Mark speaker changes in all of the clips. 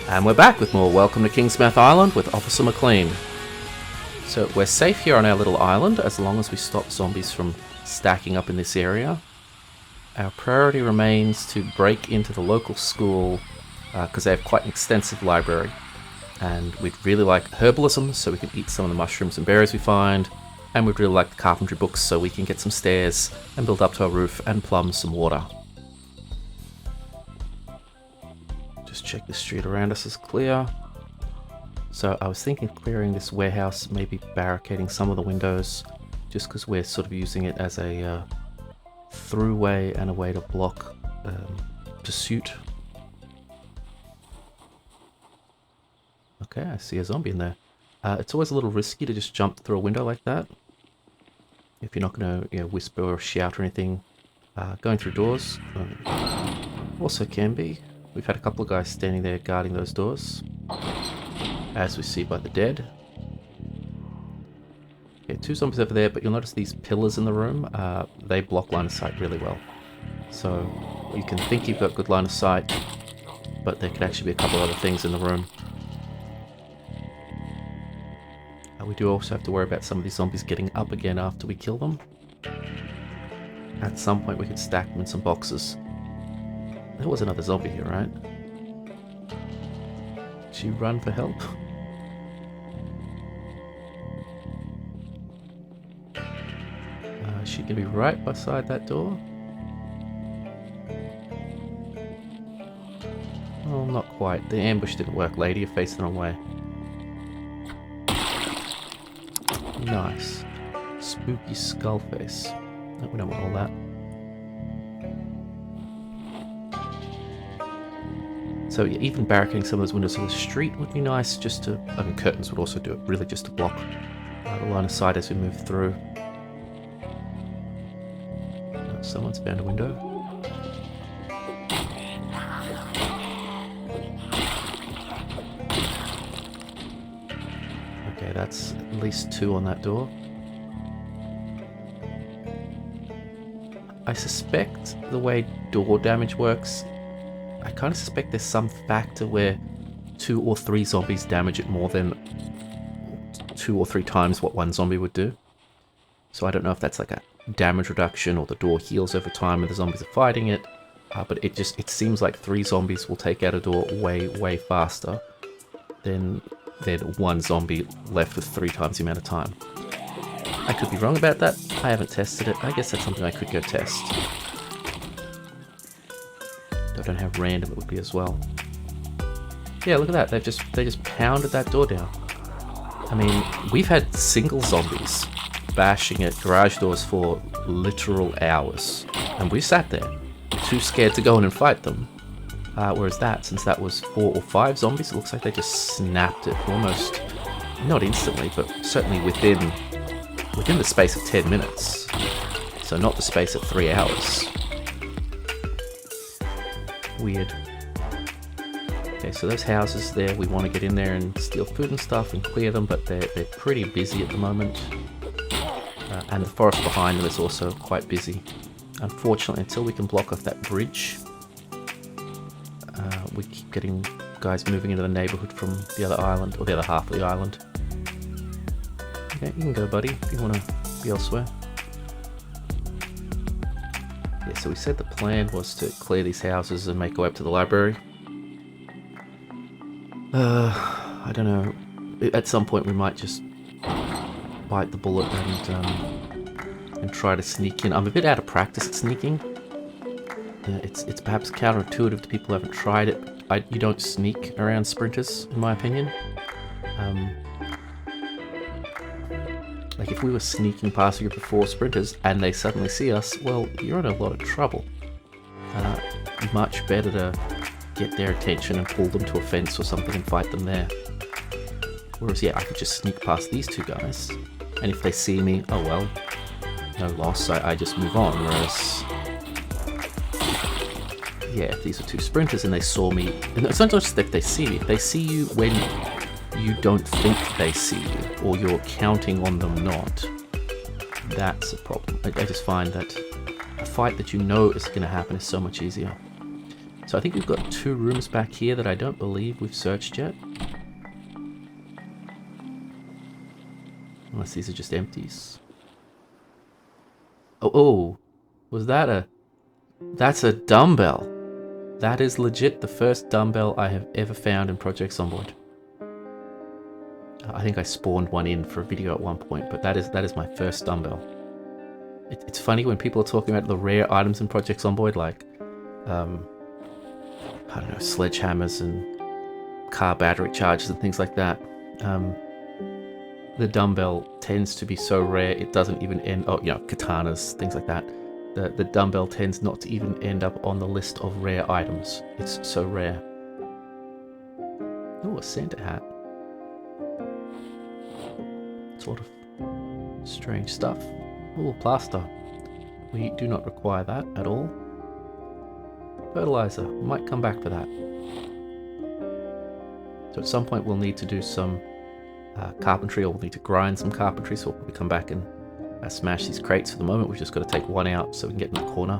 Speaker 1: And we're back with more Welcome to Kingsmouth Island with Officer McLean. So we're safe here on our little island as long as we stop zombies from stacking up in this area. Our priority remains to break into the local school because they have quite an extensive library. And we'd really like herbalism so we can eat some of the mushrooms and berries we find. And we'd really like the carpentry books so we can get some stairs and build up to our roof and plumb some water. Just check the street around us is clear. So I was thinking of clearing this warehouse, maybe barricading some of the windows, just because we're sort of using it as a throughway and a way to block pursuit. Okay, I see a zombie in there. It's always a little risky to just jump through a window like that. If you're not going to whisper or shout or anything. Going through doors also can be. We've had a couple of guys standing there guarding those doors, as we see by the dead. Okay, 2 zombies over there, but you'll notice these pillars in the room, they block line of sight really well. So you can think you've got good line of sight, but there could actually be a couple other things in the room. We do also have to worry about some of these zombies getting up again after we kill them. At some point we could stack them in some boxes. There was another zombie here, right? Did she run for help? Is she gonna be right beside that door? Well, not quite. The ambush didn't work, lady. You're facing the wrong way. Nice. Spooky skull face. No, we don't want all that. So yeah, even barricading some of those windows on the street would be nice, just to... I mean, curtains would also do it, really just to block the line of sight as we move through. Someone's found a window. Okay, that's at least 2 on that door. I suspect the way door damage works, I kind of suspect there's some factor where 2 or 3 zombies damage it more than 2 or 3 times what 1 zombie would do. So I don't know if that's like a damage reduction or the door heals over time and the zombies are fighting it, but it seems like 3 zombies will take out a door way faster than 1 zombie left with 3 times the amount of time. I could be wrong about that. I haven't tested it. I guess that's something I could go test. I don't know how random it would be as well. Yeah, look at that. They just pounded that door down. I mean, we've had single zombies bashing at garage doors for literal hours, and we sat there too scared to go in and fight them. Whereas since that was 4 or 5 zombies, it looks like they just snapped it almost, not instantly, but certainly within the space of 10 minutes. So not the space of 3 hours. Weird. Okay, so those houses there, we want to get in there and steal food and stuff and clear them, but they're pretty busy at the moment. And the forest behind them is also quite busy. Unfortunately, until we can block off that bridge, we keep getting guys moving into the neighborhood from the other island, or the other half of the island. Okay, you can go, buddy, if you want to be elsewhere. Yeah, so we said the plan was to clear these houses and make our way up to the library. I don't know. At some point we might just bite the bullet and try to sneak in. I'm a bit out of practice at sneaking. It's perhaps counterintuitive to people who haven't tried it. You don't sneak around sprinters, in my opinion. Like if we were sneaking past a group of 4 sprinters and they suddenly see us, well, you're in a lot of trouble. Much better to get their attention and pull them to a fence or something and fight them there. Whereas, yeah, I could just sneak past these 2 guys, and if they see me, oh well, no loss, I just move on. Whereas, yeah, if these are 2 sprinters and they saw me, and it's not just if they see me, if they see you when you don't think they see you, or you're counting on them not, that's a problem. I just find that a fight that you know is going to happen is so much easier. So I think we've got 2 rooms back here that I don't believe we've searched yet. Unless these are just empties. Oh, was that a... That's a dumbbell. That is legit the first dumbbell I have ever found in Project Zomboid. I think I spawned one in for a video at one point, but that is my first dumbbell. It's funny when people are talking about the rare items in Project Zomboid, like, I don't know, sledgehammers and car battery chargers and things like that. The dumbbell tends to be so rare it doesn't even end... Oh, you know, katanas, things like that. The dumbbell tends not to even end up on the list of rare items. It's so rare. Oh, a Santa hat. Sort of strange stuff. Oh, plaster. We do not require that at all. Fertilizer. Might come back for that. So at some point we'll need to do some carpentry, or we'll need to grind some carpentry, so we'll probably come back and smash these crates. For the moment we've just got to take one out so we can get in the corner.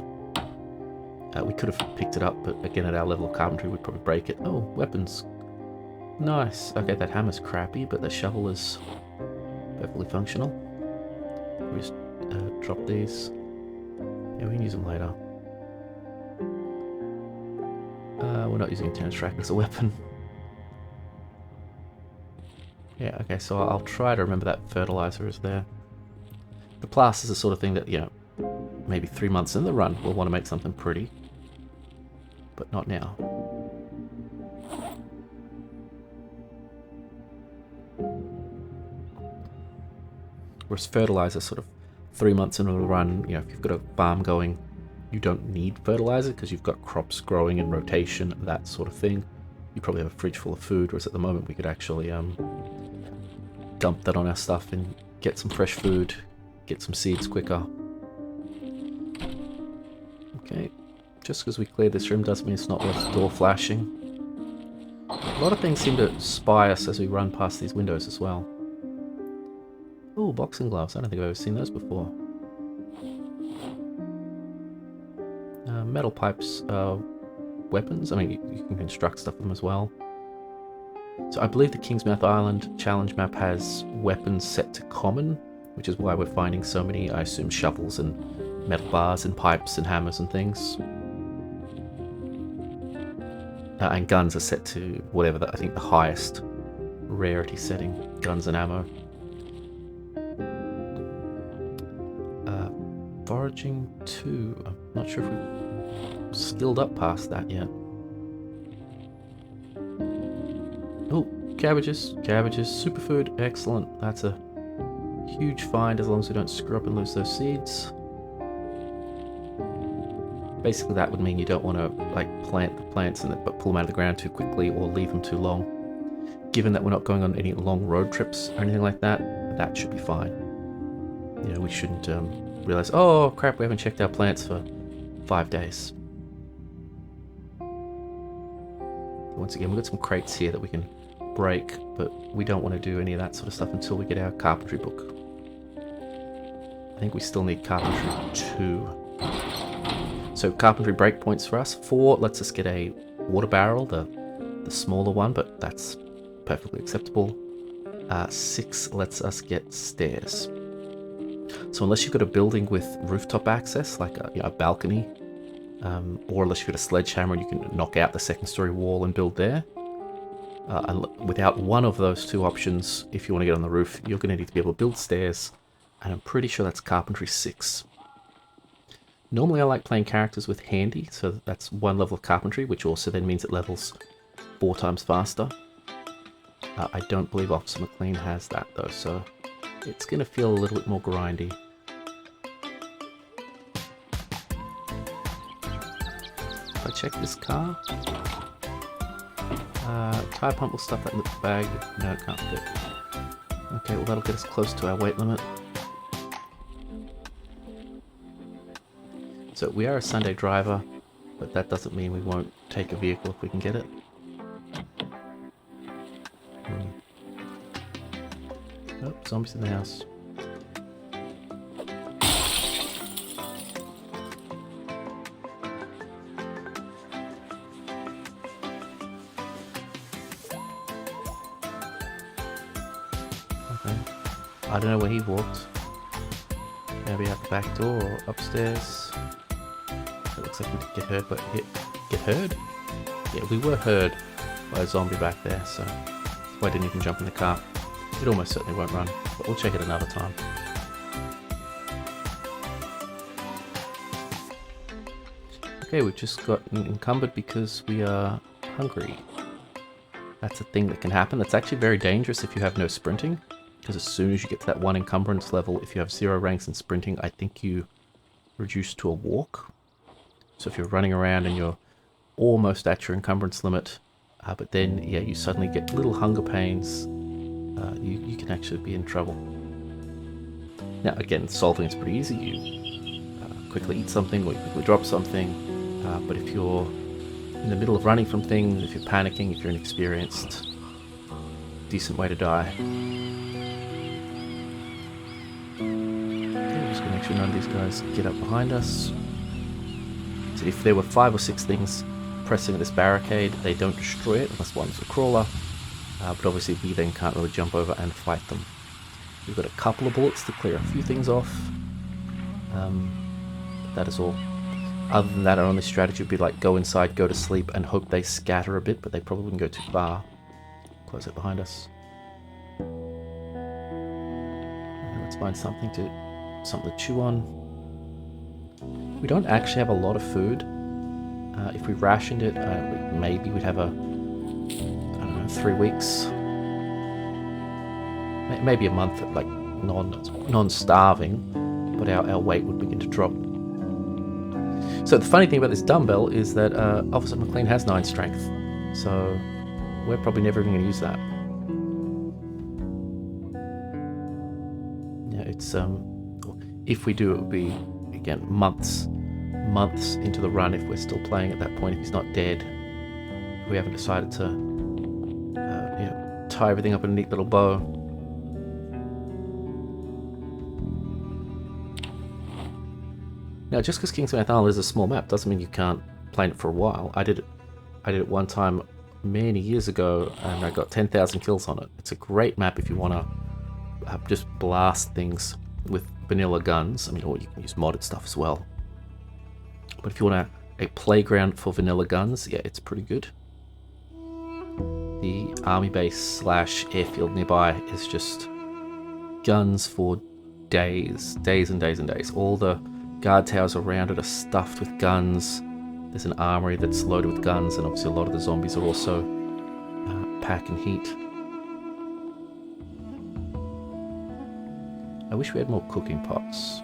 Speaker 1: We could have picked it up, but again at our level of carpentry we'd probably break it. Oh, weapons. Nice. Okay, that hammer's crappy, but the shovel is perfectly functional. We just drop these. Yeah, we can use them later. We're not using a tennis racket as a weapon. Yeah, okay, so I'll try to remember that fertilizer is there. The plaster is the sort of thing that, you know, maybe 3 months in the run we'll want to make something pretty. But not now. Whereas fertilizer, sort of 3 months into the run, you know, if you've got a farm going, you don't need fertilizer because you've got crops growing in rotation, that sort of thing. You probably have a fridge full of food, whereas at the moment we could actually dump that on our stuff and get some fresh food, get some seeds quicker. Okay, just because we cleared this room doesn't mean it's not worth door flashing. A lot of things seem to spy us as we run past these windows as well. Oh, boxing gloves. I don't think I've ever seen those before. Metal pipes are weapons. I mean, you can construct stuff with them as well. So I believe the Kingsmouth Island Challenge Map has weapons set to common, which is why we're finding so many, I assume, shovels and metal bars and pipes and hammers and things. And guns are set to whatever, I think the highest rarity setting, guns and ammo. Foraging 2, I'm not sure if we've skilled up past that yet. Oh, cabbages, superfood, excellent. That's a huge find as long as we don't screw up and lose those seeds. Basically that would mean you don't want to like plant the plants and but pull them out of the ground too quickly or leave them too long. Given that we're not going on any long road trips or anything like that, that should be fine. You know, we shouldn't realize, oh crap, we haven't checked our plants for 5 days. Once again, we've got some crates here that we can break, but we don't want to do any of that sort of stuff until we get our carpentry book. I think we still need carpentry 2. So carpentry breakpoints for us. 4 lets us get a water barrel, the smaller one, but that's perfectly acceptable. 6 lets us get stairs. So unless you've got a building with rooftop access, like a balcony, or unless you've got a sledgehammer and you can knock out the second story wall and build there, and without one of those 2 options, if you want to get on the roof, you're going to need to be able to build stairs, and I'm pretty sure that's carpentry 6. Normally I like playing characters with handy, so that's 1 level of carpentry, which also then means it levels 4 times faster. I don't believe Officer McLean has that though, so it's going to feel a little bit more grindy. If I check this car, tire pump will stuff that in the bag. No, it can't fit. Okay, well that'll get us close to our weight limit. So we are a Sunday driver, but that doesn't mean we won't take a vehicle if we can get it. Oh, zombies in the house. Okay. I don't know where he walked. Maybe out the back door or upstairs. It looks like we did get hurt, but get heard? Yeah, we were heard by a zombie back there, so that's why I didn't even jump in the car. It almost certainly won't run, but we'll check it another time. Okay, we've just gotten encumbered because we are hungry. That's a thing that can happen. That's actually very dangerous if you have no sprinting, because as soon as you get to that 1 encumbrance level, if you have 0 ranks in sprinting, I think you reduce to a walk. So if you're running around and you're almost at your encumbrance limit, but then yeah, you suddenly get little hunger pains, you can actually be in trouble. Now again, solving is pretty easy. You quickly eat something or you quickly drop something. But if you're in the middle of running from things, if you're panicking, if you're inexperienced, decent way to die. Okay, we're just going to make sure none of these guys get up behind us. So if there were 5 or 6 things pressing at this barricade, they don't destroy it unless one's a crawler. But obviously we then can't really jump over and fight them. We've got a couple of bullets to clear a few things off. That is all. Other than that, our only strategy would be like go inside, go to sleep, and hope they scatter a bit, but they probably wouldn't go too far. Close it behind us. And let's find something to chew on. We don't actually have a lot of food. If we rationed it, maybe we'd have I don't know, 3 weeks. Maybe a month, like non-starving, but our weight would begin to drop. So the funny thing about this dumbbell is that Officer McLean has 9 strength, so we're probably never even going to use that. Yeah, it's if we do, it would be again months into the run if we're still playing at that point. If he's not dead, we haven't decided to tie everything up in a neat little bow. Now, just because Kingsmouth Island is a small map doesn't mean you can't play it for a while. I did it one time many years ago, and I got 10,000 kills on it. It's a great map if you want to just blast things with vanilla guns. I mean, or you can use modded stuff as well. But if you want a playground for vanilla guns, yeah, it's pretty good. The army base / airfield nearby is just guns for days and days and days. All the guard towers around it are stuffed with guns. There's an armory that's loaded with guns, and obviously a lot of the zombies are also packing heat. I wish we had more cooking pots.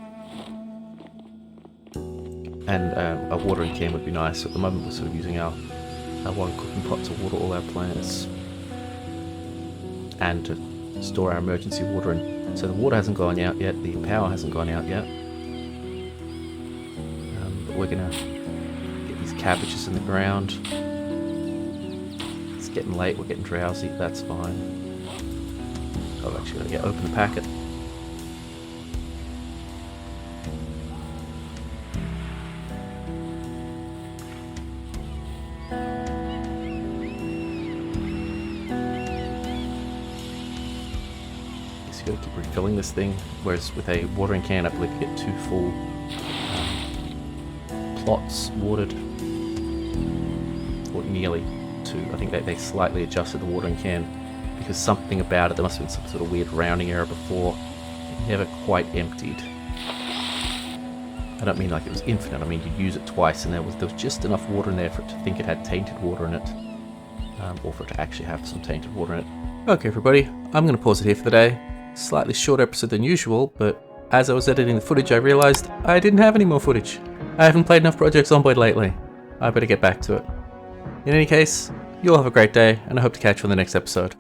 Speaker 1: And a watering can would be nice. At the moment we're sort of using our one cooking pot to water all our plants. And to store our emergency water in. So the water hasn't gone out yet, the power hasn't gone out yet. We're gonna get these cabbages in the ground. It's getting late, we're getting drowsy, that's fine. I'm actually gonna open the packet. Guess you gotta keep refilling this thing, whereas with a watering can I believe you get 2 full plots watered, or nearly 2. I think they slightly adjusted the watering can because something about it, there must have been some sort of weird rounding error before. It never quite emptied. I don't mean like it was infinite, I mean you use it twice and there was just enough water in there for it to think it had tainted water in it, or for it to actually have some tainted water in it. Okay everybody, I'm going to pause it here for the day. Slightly shorter episode than usual, but as I was editing the footage I realised I didn't have any more footage. I haven't played enough Project Zomboid lately. I better get back to it. In any case, you all have a great day, and I hope to catch you on the next episode.